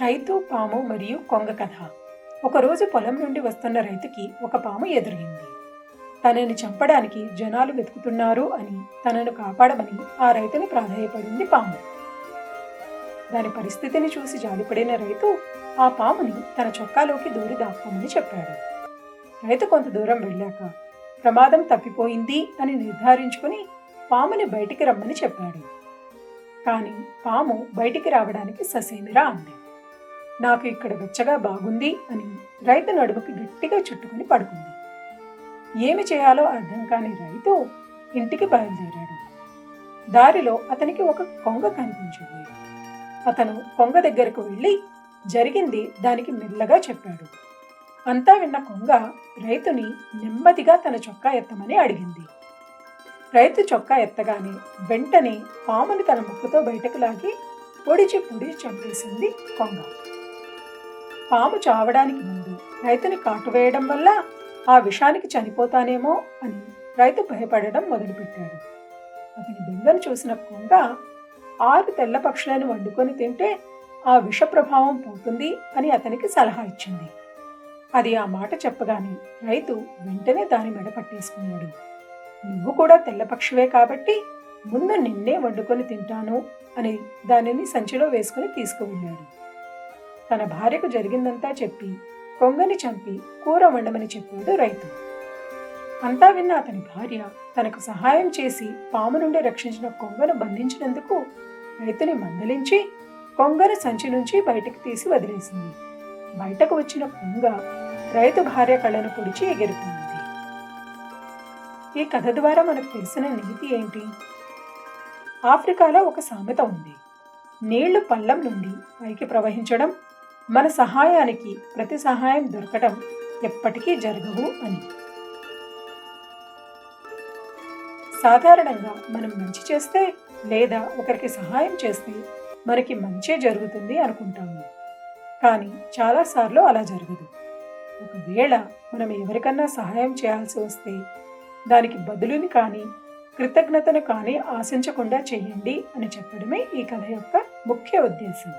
రైతు, పాము మరియు కొంగ కథ. ఒకరోజు పొలం నుండి వస్తున్న రైతుకి ఒక పాము ఎదురైంది. తనని చంపడానికి జనాలు వెతుకుతున్నారు అని, తనను కాపాడమని ఆ రైతుని ప్రాధేయపడింది పాము. దాని పరిస్థితిని చూసి జాలిపడిన రైతు ఆ పాముని తన చొక్కాలోకి దూరి దాక్కోమని చెప్పాడు. రైతు కొంత దూరం వెళ్ళాక ప్రమాదం తప్పిపోయింది అని నిర్ధారించుకుని పాముని బయటికి రమ్మని చెప్పాడు. కానీ పాము బయటికి రావడానికి ససేమిరా అంది. నాకు ఇక్కడ వెచ్చగా బాగుంది అని రైతు నడుముకి గట్టిగా చుట్టుకుని పడుకుంది. ఏమి చేయాలో అర్థం కాని రైతు ఇంటికి బయలుదేరాడు. దారిలో అతనికి ఒక కొంగ కనిపించింది. అతను కొంగ దగ్గరకు వెళ్ళి జరిగింది దానికి మెల్లగా చెప్పాడు. అంతా విన్న కొంగ రైతుని నెమ్మదిగా తన చొక్కా ఎత్తమని అడిగింది. రైతు చొక్కా ఎత్తగానే వెంటనే పాముని తన ముక్కుతో బయటకు లాగి పొడిచి చంపేసింది కొంగ. పాము చావడానికి ముందు రైతుని కాటువేయడం వల్ల ఆ విషానికి చనిపోతానేమో అని రైతు భయపడడం మొదలుపెట్టాడు. అతని బెంగను చూసిన కొంగ 6 తెల్ల పక్షులను వండుకొని తింటే ఆ విష ప్రభావం పోతుంది అని అతనికి సలహా ఇచ్చింది. అది ఆ మాట చెప్పగానే రైతు వెంటనే దాని మెడ పట్టేసుకున్నాడు. నువ్వు కూడా తెల్ల పక్షివే కాబట్టి ముందు నిన్నే వండుకొని తింటాను అని దానిని సంచిలో వేసుకుని తీసుకువెళ్ళాడు. తన భార్యకు జరిగిందంతా చెప్పి కొంగని చంపి కూర వండమని చెప్పాడు రైతు. అంతా విన్న అతని భార్య తనకు సహాయం చేసి పాము నుండి రక్షించిన కొంగను బంధించినందుకు రైతుని మందలించి కొంగను సంచి నుంచి బయటకు తీసి వదిలేసింది. బయటకు వచ్చిన కొంగ రైతు భార్య కళ్ళను పొడిచి ఎగిరిపోయింది. ఈ కథ ద్వారా మనకు తెలిసిన నీతి ఏంటి? ఆఫ్రికాలో ఒక సామెత ఉంది. నీళ్లు పళ్ళం నుండి పైకి ప్రవహించడం, మన సహాయానికి ప్రతి సహాయం దొరకడం ఎప్పటికీ జరగవు అని. సాధారణంగా మనం మంచి చేస్తే లేదా ఒకరికి సహాయం చేస్తే మనకి మంచే జరుగుతుంది అనుకుంటాము. కానీ చాలాసార్లు అలా జరగదు. ఒకవేళ మనం ఎవరికన్నా సహాయం చేయాల్సి వస్తే దానికి బదులుని కానీ కృతజ్ఞతను కానీ ఆశించకుండా చేయండి అని చెప్పడమే ఈ కథ యొక్క ముఖ్య ఉద్దేశం.